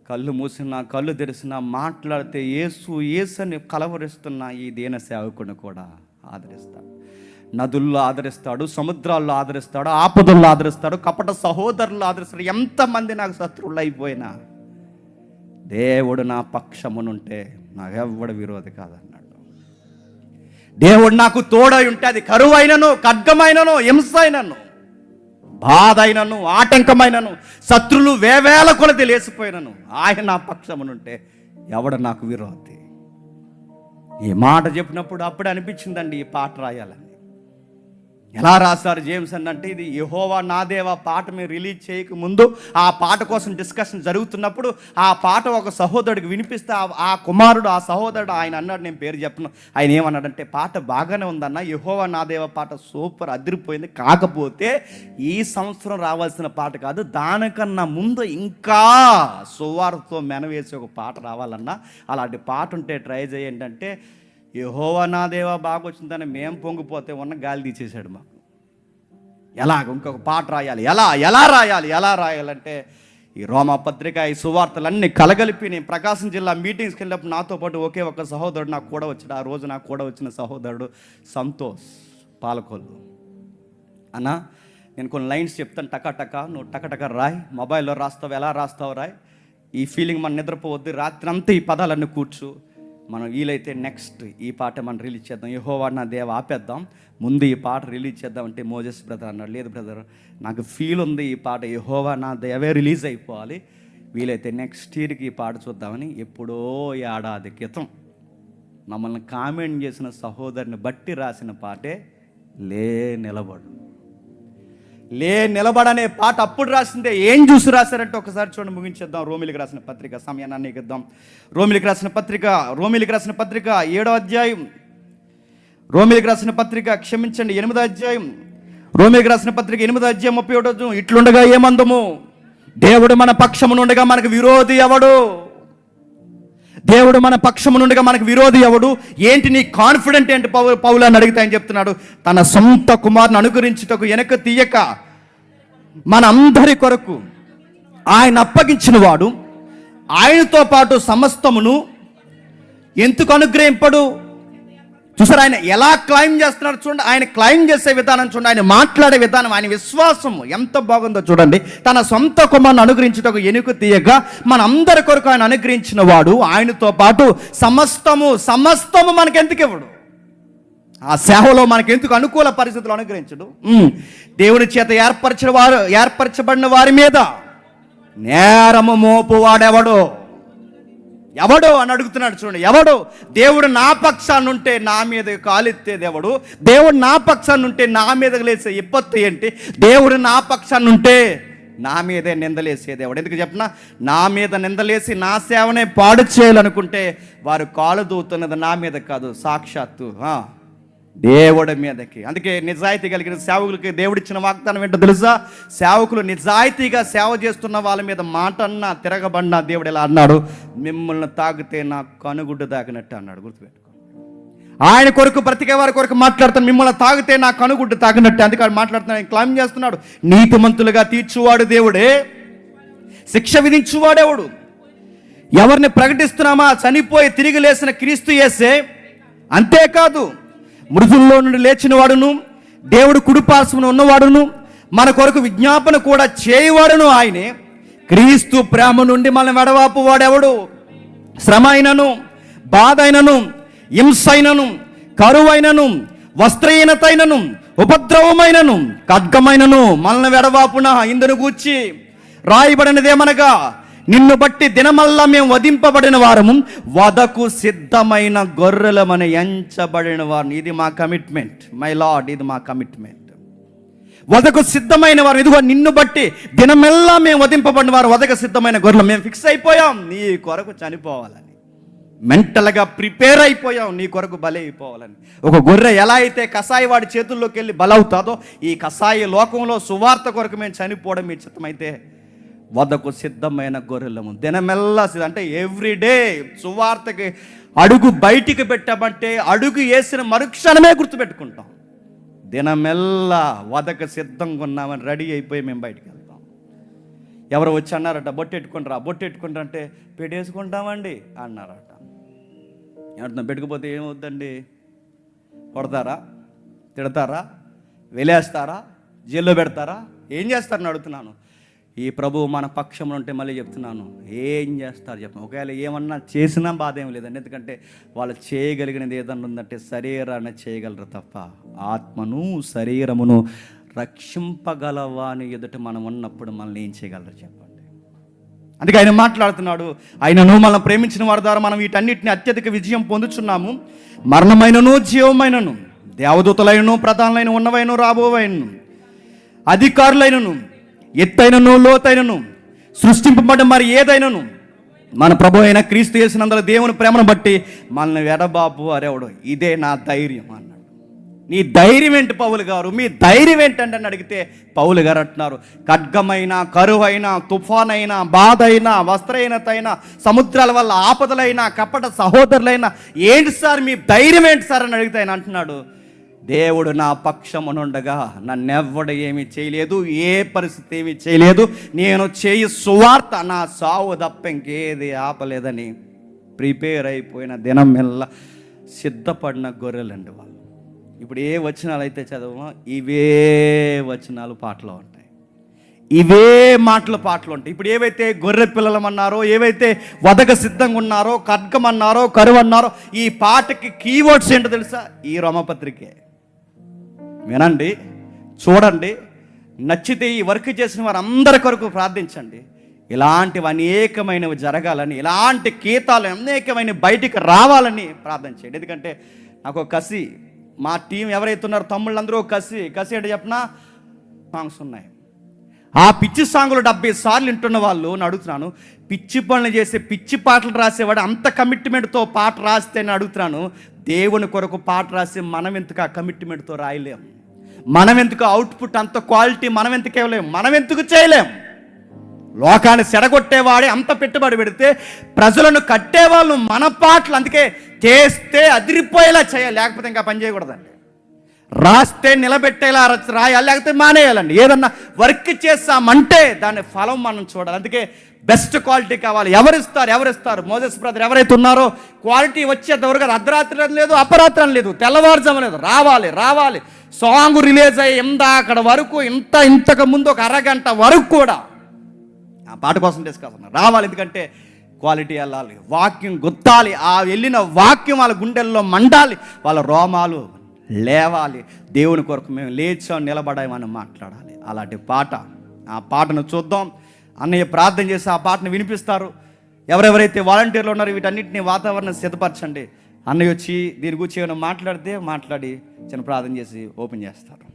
కళ్ళు మూసినా కళ్ళు తెరిసినా మాట్లాడితే యేసు యేసని కలవరిస్తున్న ఈ దీన సేవకుని కూడా ఆదరిస్తాడు. నదుల్లో ఆదరిస్తాడు, సముద్రాల్లో ఆదరిస్తాడు, ఆపదల్లో ఆదరిస్తాడు, కపట సహోదరులు ఆదరిస్తాడు. ఎంతమంది నాకు శత్రువులు అయిపోయినా దేవుడు నా పక్షమునుంటే నాకెవ్వడు విరోధి కాదన్నాడు. దేవుడు నాకు తోడై ఉంటే అది కరువైనను, ఖడ్గమైనను, హింస అయినను, బాధ అయినను, ఆటంకమైనను, శత్రులు వేవేల కొలది లేచిపోయినను ఆయన నా పక్షమునుంటే ఎవడు నాకు విరోధి. ఈ మాట చెప్పినప్పుడు అప్పుడే అనిపించిందండి ఈ పాట రాయాలని. ఎలా రాశారు జేమ్స్ అంటే, ఇది యెహోవా నా దేవా పాట మీరు రిలీజ్ చేయక ముందు ఆ పాట కోసం డిస్కషన్ జరుగుతున్నప్పుడు ఆ పాట ఒక సహోదరుడికి వినిపిస్తే ఆ కుమారుడు, ఆ సహోదరుడు ఆయన అన్నాడు, నేను పేరు చెప్పను, ఆయన ఏమన్నాడంటే, పాట బాగానే ఉందన్న, యెహోవా నా దేవా పాట సూపర్ అదిరిపోయింది, కాకపోతే ఈ సంవత్సరం రావాల్సిన పాట కాదు, దానికన్నా ముందు ఇంకా సువార్తతో మెనవేసి ఒక పాట రావాలన్నా, అలాంటి పాట ఉంటే ట్రై చేయండి అంటే, యెహోవా నా దేవా బాగా వచ్చిందని మేము పొంగిపోతే ఉన్న గాలి తీసేశాడు మాకు. ఎలాగ ఇంకొక పాట రాయాలి, ఎలా రాయాలంటే ఈ రోమా పత్రిక, ఈ సువార్తలన్నీ కలగలిపి నేను ప్రకాశం జిల్లా మీటింగ్స్కి వెళ్ళినప్పుడు నాతో పాటు ఒకే ఒక సహోదరుడు నాకు కూడా వచ్చాడు. ఆ రోజు నాకు కూడా వచ్చిన సహోదరుడు సంతోష్ పాలకొల్లు. అన్న నేను కొన్ని లైన్స్ చెప్తాను, టక నువ్వు టక రాయ్, మొబైల్లో రాస్తావు, ఎలా రాస్తావు రాయ్, ఈ ఫీలింగ్ మనం నిద్రపోవద్దు, రాత్రి అంతా ఈ పదాలన్నీ కూర్చు, మనం వీలైతే నెక్స్ట్ ఈ పాట మనం రిలీజ్ చేద్దాం, యెహోవా నా దేవ ఆపేద్దాం, ముందు ఈ పాట రిలీజ్ చేద్దాం అంటే మోజెస్ బ్రదర్ అన్నాడు, లేదు బ్రదర్ నాకు ఫీల్ ఉంది ఈ పాట యెహోవా నా దేవే రిలీజ్ అయిపోవాలి, వీలైతే నెక్స్ట్ ఇయర్కి ఈ పాట చూద్దామని. ఎప్పుడో ఏడాది క్రితం మమ్మల్ని కామెంట్ చేసిన సహోదరుని బట్టి రాసిన పాటే లే నిలబడనే పాట అప్పుడు రాసిందే. ఏం చూసి రాశారంటే ఒకసారి చూడండి, ముగించేద్దాం. రోమిలికి రాసిన పత్రిక, సమయాన్ని ఇద్దాం. రోమిలికి రాసిన పత్రిక 7వ అధ్యాయం, రోమిలికి రాసిన పత్రిక క్షమించండి 8వ అధ్యాయం, రోమిలికి రాసిన పత్రిక 8వ అధ్యాయం 31. ఇట్లుండగా ఏమందము, దేవుడు మన పక్షమునుండగా మనకు విరోధి ఎవడు? దేవుడు మన పక్షమునుండగా మనకు విరోధి ఎవడు? ఏంటి నీ కాన్ఫిడెంట్ ఏంటి పౌలు అని అడిగితే ఆయన చెప్తున్నాడు, తన సొంత కుమారుని అనుగ్రహించుటకు వెనక తీయక మన అందరి కొరకు ఆయన అప్పగించిన వాడు ఆయనతో పాటు సమస్తమును ఎందుకు అనుగ్రహింపడు? చూసారు ఆయన ఎలా క్లైమ్ చేస్తున్నాడు చూడండి, ఆయన క్లైమ్ చేసే విధానం చూడండి, ఆయన మాట్లాడే విధానం, ఆయన విశ్వాసం ఎంత బాగుందో చూడండి. తన సొంత కుమారుని అనుగ్రహించుటకు ఎనుక తీయగా మన అందరి కొరకు ఆయన అనుగ్రహించిన వాడు ఆయనతో పాటు సమస్తము మనకెందుకు ఇవ్వడు? ఆ సేవలో మనకెందుకు అనుకూల పరిస్థితులు అనుగ్రహించడు? దేవుని చేత ఏర్పరచబడిన వారి మీద నేరము మోపువాడెవడో అని అడుగుతున్నాడు చూడండి. ఎవడు? దేవుడు నా పక్షాన్ని ఉంటే నా మీద కాలెత్తేది ఎవడు? దేవుడు నా పక్షాన్ని ఉంటే నా మీద లేసే ఇప్పత్తి ఏంటి? దేవుడు నా పక్షాన్ని ఉంటే నా మీదే నిందలేసేది ఎవడు? ఎందుకు చెప్పినా, నా మీద నిందలేసి నా సేవనే పాడు చేయాలనుకుంటే వారు కాలు దూతున్నది నా మీద కాదు, సాక్షాత్తు దేవుడి మీదకి. అందుకే నిజాయితీ కలిగిన సేవకులకి దేవుడిచ్చిన వాగ్దానం ఏంటో తెలుసా? సేవకులు నిజాయితీగా సేవ చేస్తున్న వాళ్ళ మీద మాటన్నా తిరగబడినా దేవుడు ఎలా అన్నాడు, మిమ్మల్ని తాకితే నా కనుగుడ్డు తాకినట్టు అన్నాడు. గుర్తుపెట్టుకో, ఆయన కొరకు బ్రతికే వారి కొరకు మాట్లాడుతాను, మిమ్మల్ని తాగితే నా కనుగుడ్డు తాకినట్టు. అందుకే ఆయన మాట్లాడుతున్నాడు, క్లైమ్ చేస్తున్నాడు. నీతిమంతులుగా తీర్చువాడు దేవుడే, శిక్ష విధించువాడెవడు? ఎవరిని ప్రకటిస్తున్నామా? చనిపోయి తిరిగి లేచిన క్రీస్తు యేసే. అంతేకాదు మృతుల్లో నుండి లేచిన వాడును, దేవుడు కుడిపార్శ్వమున ఉన్నవాడును, మన కొరకు విజ్ఞాపన కూడా చేయవాడును ఆయనే. క్రీస్తు ప్రేమ నుండి మన వెడవాపు వాడెవడు? శ్రమ అయినను, బాధ అయినను, హింస అయినను, కరువైనను, వస్త్రహీనతైనను, ఉపద్రవమైనను, ఖడ్గమైనను మనల్ని వెడవాపున ఇందును గూర్చి రాయబడినదేమనగా, నిన్ను బట్టి దినమల్లా మేము వధింపబడిన వారము, వధకు సిద్ధమైన గొర్రెలమని ఎంచబడిన వారిని. ఇది మా కమిట్మెంట్ మై లార్డ్, ఇది మా కమిట్మెంట్. వధకు సిద్ధమైన వారు, ఇదిగో నిన్ను బట్టి దినమెల్లా మేము వధింపబడిన వారు, వధకు సిద్ధమైన గొర్రెలు. మేము ఫిక్స్ అయిపోయాం నీ కొరకు చనిపోవాలని, మెంటల్గా ప్రిపేర్ అయిపోయాం నీ కొరకు బలి అయిపోవాలని. ఒక గొర్రె ఎలా అయితే కసాయి వాడి చేతుల్లోకి వెళ్ళి బలవుతాదో, ఈ కసాయి లోకంలో సువార్త కొరకు మేము చనిపోవడం మీ చిత్తమైతే వదకు సిద్ధమైన గొర్రెలము. దినమెల్లా అంటే ఎవ్రీడే సువార్తకి అడుగు బయటికి పెట్టామంటే అడుగు వేసిన మరుక్షణమే గుర్తుపెట్టుకుంటాం, దినమెల్లా వదకు సిద్ధంగా ఉన్నామని రెడీ అయిపోయి మేము బయటికి వెళ్తాం. ఎవరు వచ్చి అన్నారట, బొట్టెట్టుకుంటారా అంటే పెట్టేసుకుంటామండి అన్నారట. ఏమంటున్నాం, పెట్టుకుపోతే ఏమవుద్దండి? కొడతారా, తిడతారా, వెలేస్తారా, జైల్లో పెడతారా, ఏం చేస్తారని అడుగుతున్నాను. ఈ ప్రభువు మన పక్షంలో ఉంటే మళ్ళీ చెప్తున్నాను, ఏం చేస్తారు చెప్పండి. ఒకవేళ ఏమన్నా చేసినా బాధ ఏం లేదండి, ఎందుకంటే వాళ్ళు చేయగలిగినది ఏదన్నా ఉందంటే శరీరాన్ని చేయగలరు తప్ప ఆత్మను శరీరమును రక్షింపగలవాని ఎదుట మనం ఉన్నప్పుడు మనల్ని ఏం చేయగలరు చెప్పండి. అందుకే ఆయన మాట్లాడుతున్నాడు, ఆయనను మనం ప్రేమించిన వారి ద్వారా మనం వీటన్నిటిని అత్యధిక విజయం పొందుచున్నాము. మరణమైనను జీవమైనను, దేవదూతలైనను, ప్రధానులైన, ఉన్నవైన, రాబోవైనను, అధికారులైనను, ఎత్తైనను, లోతైనను, సృష్టింపబడ్డ మరి ఏదైనను మన ప్రభు అయిన క్రీస్తు యేసునందుల దేవుని ప్రేమను బట్టి మనల్ని ఎడబాపు అరేవడు. ఇదే నా ధైర్యం అన్నాడు. నీ ధైర్యం ఏంటి పౌలు గారు, మీ ధైర్యం ఏంటంటే అని అడిగితే పౌలు గారు అంటున్నారు, ఖడ్గమైన, కరువైన, తుఫానైన, బాధ అయినా, వస్త్రహీనత అయినా, సముద్రాల వల్ల ఆపదలైనా, కపట సహోదరులైనా, ఏంటి సార్ మీ ధైర్యం ఏంటి సార్ అని అడిగితే ఆయన అంటున్నాడు, దేవుడు నా పక్షమునుండగా నన్నెవ్వడు ఏమీ చేయలేదు, ఏ పరిస్థితి ఏమీ చేయలేదు, నేను చేయి సువార్త నా సావు తప్ప ఇంకేది ఆపలేదని ప్రిపేర్ అయిపోయిన దినం మెల్ల సిద్ధపడిన గొర్రెలండి వాళ్ళు. ఇప్పుడు ఏ వచనాలు అయితే చదవమో ఇవే వచనాలు పాటలో ఉంటాయి, ఇవే మాటలు పాటలు ఉంటాయి. ఇప్పుడు ఏవైతే గొర్రె పిల్లలమన్నారో, ఏవైతే వదక సిద్ధంగా ఉన్నారో, ఖడ్గం అన్నారో, కరువు అన్నారో, ఈ పాటకి కీవర్డ్స్ ఏంటో తెలుసా? ఈ రోమపత్రికే. వినండి, చూడండి, నచ్చితే ఈ వర్క్ చేసిన వారు అందరి కొరకు ప్రార్థించండి. ఇలాంటివి అనేకమైనవి జరగాలని, ఇలాంటి గీతాలు అనేకమైన బయటికి రావాలని ప్రార్థన చేయండి. ఎందుకంటే నాకు ఒక కసి, మా టీం ఎవరైతే ఉన్నారో తమ్ముళ్ళందరూ కసి అంటే చెప్పినా సాంగ్స్ ఉన్నాయి. ఆ పిచ్చి సాంగులు 70 సార్లు వింటున్న వాళ్ళు అడుగుతున్నాను, పిచ్చి పనులు చేసే పిచ్చి పాటలు రాసేవాడు అంత కమిట్మెంట్తో పాట రాస్తే అని అడుగుతున్నాను. దేవుని కొరకు పాట రాసి మనం ఎందుకు ఆ కమిట్మెంట్తో రాయలేం? మనం ఎందుకు అవుట్పుట్ అంత క్వాలిటీ మనం ఎందుకు ఇవ్వలేం? మనం ఎందుకు చేయలేం? లోకాన్ని చెడగొట్టేవాడే అంత పెట్టుబడి పెడితే ప్రజలను కట్టేవాళ్ళు మన పాటలు అందుకే చేస్తే అదిరిపోయేలా చేయాలి, లేకపోతే ఇంకా పని చేయకూడదండి. రాస్తే నిలబెట్టేలా రాయాలి, లేకపోతే మానేయాలండి. ఏదన్నా వర్క్ చేస్తామంటే దాని ఫలం మనం చూడాలి. అందుకే బెస్ట్ క్వాలిటీ కావాలి. ఎవరిస్తారు? మోసెస్ బ్రదర్ ఎవరైతే ఉన్నారో క్వాలిటీ వచ్చేంతవరకు అర్ధరాత్రి లేదు, అపరాత్రం లేదు, తెల్లవారుజాము లేదు, రావాలి. సాంగ్ రిలీజ్ అయ్యి అక్కడ వరకు ఇంతకు ముందు ఒక అరగంట వరకు కూడా ఆ పాట కోసం డిస్కషన్ రావాలి. ఎందుకంటే క్వాలిటీ వెళ్ళాలి, వాక్యం గుర్తాలి, ఆ వెళ్ళిన వాక్యం వాళ్ళ గుండెల్లో మండాలి, వాళ్ళ రోమాలు లేవాలి. దేవుని కొరకు మేము లేచాం, నిలబడామని మాట్లాడాలి. అలాంటి పాట, ఆ పాటను చూద్దాం. అన్నయ్య ప్రార్థన చేసి ఆ పాటను వినిపిస్తారు. ఎవరెవరైతే వాలంటీర్లు ఉన్నారో వీటన్నిటిని వాతావరణం సిద్ధపరచండి. అన్నయ్య వచ్చి దీని గురించి ఏమైనా మాట్లాడి చిన్న ప్రార్థన చేసి ఓపెన్ చేస్తారు.